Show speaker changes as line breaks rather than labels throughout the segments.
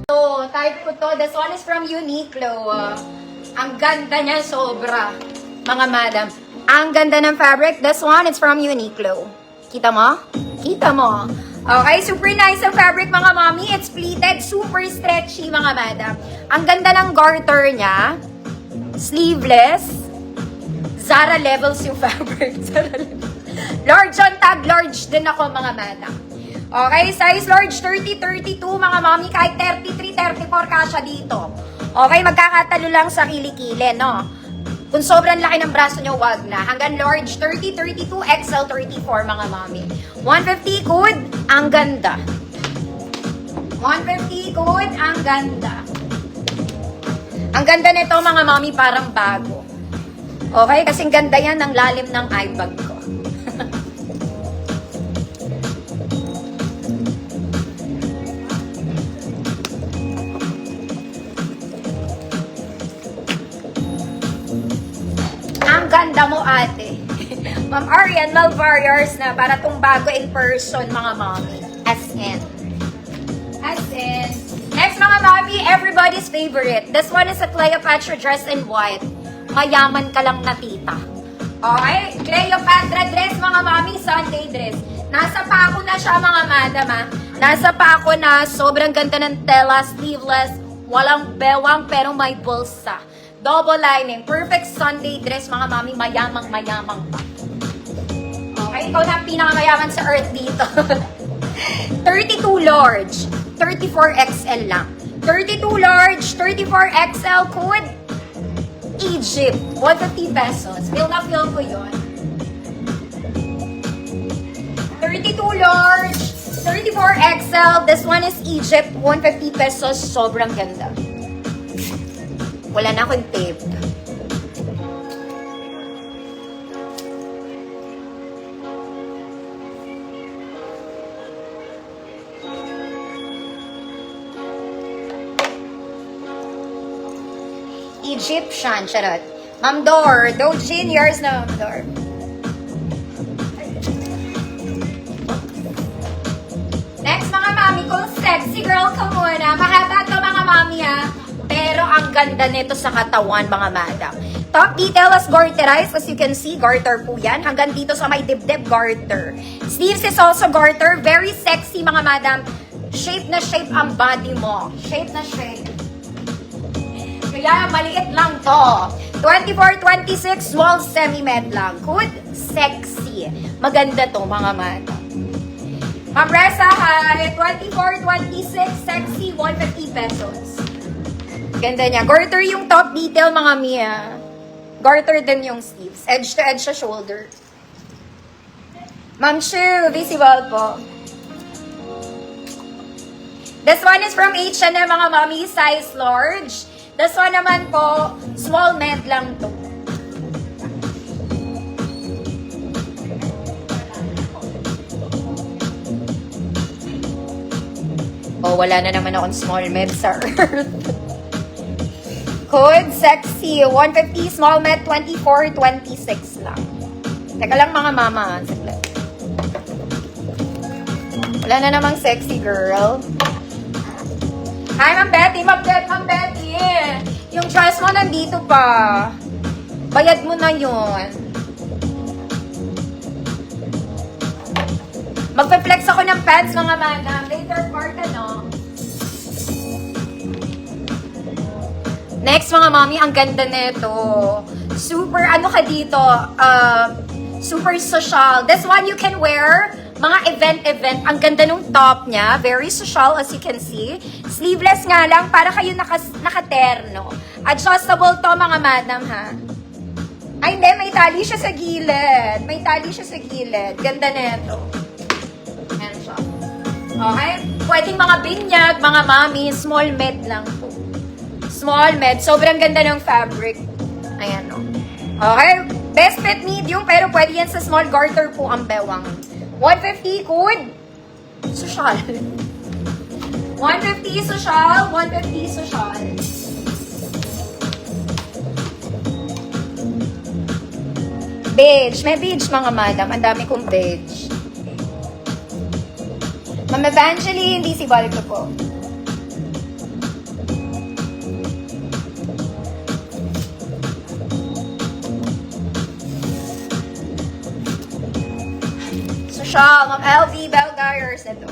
So, type ko to. This one is from Uniqlo. Ang ganda niya, sobra. Mga madam. Ang ganda ng fabric. This one is from Uniqlo. Kita mo? Kita mo. Okay, super nice ang fabric, mga mommy. It's pleated, super stretchy, mga madam. Ang ganda ng garter niya. Sleeveless. Zara levels yung fabric. Zara levels. Large on tag, large din ako, mga madam. Okay, size large 30-32, mga mommy. Kahit 33-34 kasha dito. Okay, magkakatalo lang sa kilikili, no? Kung sobrang laki ng braso nyo, wag na. Hanggang large 30-32, XL 34, mga mommy. 150 good, ang ganda. 150 good, ang ganda. Ang ganda nito, mga mommy, parang bago. Okay, kasing ganda yan ng lalim ng eye bag ko. Ganda mo, ate. Ma'am Arian Malvarriors na para tong bago in person, mga mommy. SN. SN. Next, mga mommy, everybody's favorite. This one is a Cleopatra dress in white. Mayaman ka lang na tita. Okay? Cleopatra dress, mga mommy, Sunday dress. Nasa pa ako na siya, mga madam, ha? Nasa pa ako na sobrang ganda ng tela, sleeveless, walang bewang, pero may bulsa. Double lining. Perfect Sunday dress, mga mami. Mayamang-mayamang pa. Okay, ikaw na ang pinakamayaman sa earth dito. 32 large. 34 XL lang. 32 large, 34 XL code. Egypt. 150 pesos. Feel na feel ko yun. 32 large, 34 XL. This one is Egypt. 150 pesos. Sobrang ganda. Wala na akong tape. Egyptian, charot. Ma'am Dor, Dojin, yours na, Ma'am Dor. Next, mga mami, kung sexy girl ka muna, mahaba to, mga mami, ha? Pero ang ganda nito sa katawan, mga madam. Top detail as garterized. As you can see, garter po yan. Hanggang dito sa may dibdib, garter. Sleeves is also garter. Very sexy, mga madam. Shape na shape ang body mo. Shape na shape. Kaya maliit lang to. 24-26, small semi-med lang. Good, sexy. Maganda to, mga madam. Mabresa, hi. 24-26, sexy, 150 pesos. Ganda niya. Garter yung top detail, mga Mia. Garter din yung sleeves. Edge to edge sa shoulder. Ma'am Shu, visible po. This one is from H&M, mga mami, size large. This one naman po, small med lang to. Oh, wala na naman akong small med sa earth. Code, sexy. 150, small med, 24-26 lang. Teka lang, mga mama. Wala na namang sexy girl. Hi, Ma'am Betty. Ma'am Betty. Yung dress mo nandito pa. Bayad mo na yun. Magpe-flex ako ng pants, mga madam. Later part, ano? Next, mga mami, ang ganda nito. Super, ano ka dito? Super social. This one you can wear mga event. Ang ganda nung top niya. Very social, as you can see. Sleeveless nga lang, para kayo nakaterno. Adjustable to, mga madam, ha? Ay, hindi. May tali siya sa gilid. May tali siya sa gilid. Ganda nito. Ayan siya. Okay? Pwedeng mga binyag, mga mami. Small med lang po. Small med. Sobrang ganda ng fabric. Ayan, o. Okay? Best fit medium, pero pwede yan sa small garter po ang bewang. 150, good. Social. 150 social, 150 social. Beige. May beige mga madam. Ang dami kong beige. Ma'am Evangeline, hindi si balik ko po. Social, Ma'am LV, Belgayers, ito.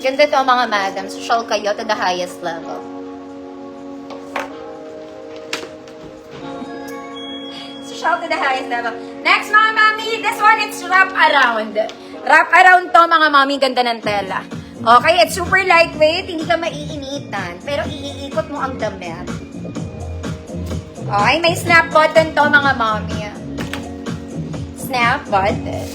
Ganda to mga madam. Social kayo to the highest level. Social to the highest level. Next mga mami, this one it's wrap around. Wrap around to mga mami, ganda ng tela. Okay, it's super lightweight, hindi ka maiinitan. Pero iikot mo ang damit. Okay, may snap button to mga mami. Snap button.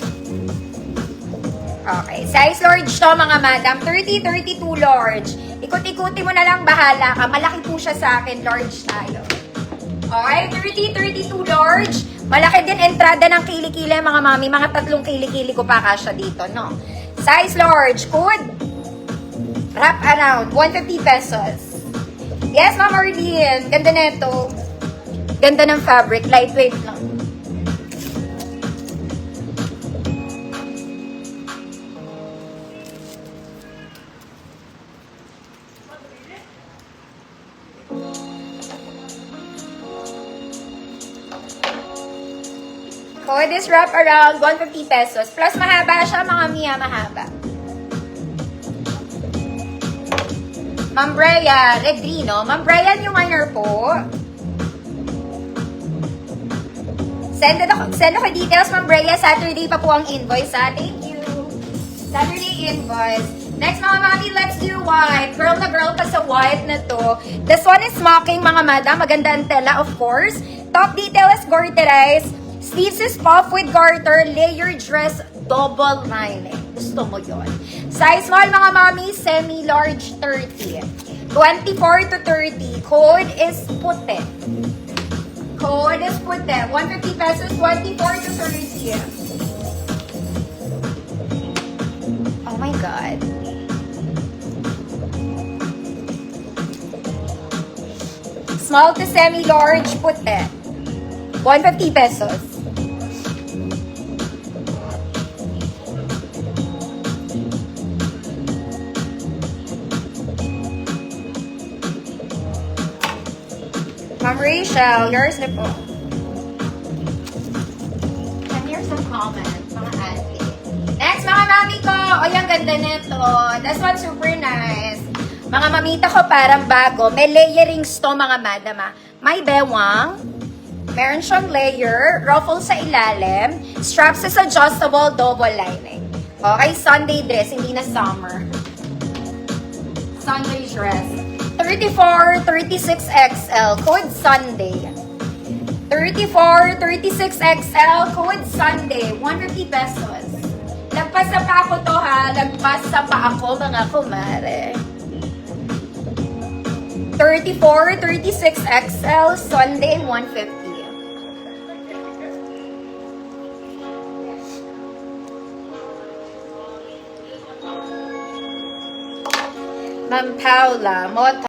Okay, size large to mga madam. 30-32 large. Ikot-ikuti mo na lang, bahala ka. Malaki po siya sa akin, large tayo. Okay, 30-32 large. Malaki din entrada ng kilikili mga mami. Mga 3 kilikili ko pa kasya dito, no? Size large. Code. Wrap around. 150 pesos. Yes, Ma'am Arlene. Ganda na ito. Ganda ng fabric. Lightweight lang. Code is wrap around 150 pesos. Plus mahaba siya mga Mia, mahaba. Ma'am Brea, Redrino. Ma'am Brea, new minor po. Send ako details, Ma'am Brea. Saturday pa po ang invoice, ha? Thank you. Saturday invoice. Next, mga mami, let's do white. Girl na girl pa sa white na to. This one is smocking, mga madam. Maganda ang tela, of course. Top detail is garterized. Sleeves is puff with garter. Layer dress, double lining. Gusto mo yon. Size small, mga mami, semi-large 30. 24 to 30. Code is puti. Code is puti. 150 pesos, 24 to 30. Oh my God. Small to semi-large, puti. 150 pesos. Ma'am Rachel, yours na po. And here's some comments, mga ate. Next, mga mami ko. O, yung ganda nito. This one super nice. Mga mamita ko parang bago. May layerings to, mga madam. May bewang. Meron siyang layer. Ruffle sa ilalim. Straps is adjustable, double lining. Okay, Sunday dress, hindi na summer. Sunday dress. 34, 36 XL, code Sunday. 34, 36 XL, code Sunday. 150 pesos. Lagpas sa pa ako to, ha? Lagpas sa pa ako, mga kumare. 34, 36 XL, Sunday, 150. Ma'am Paula, Mota.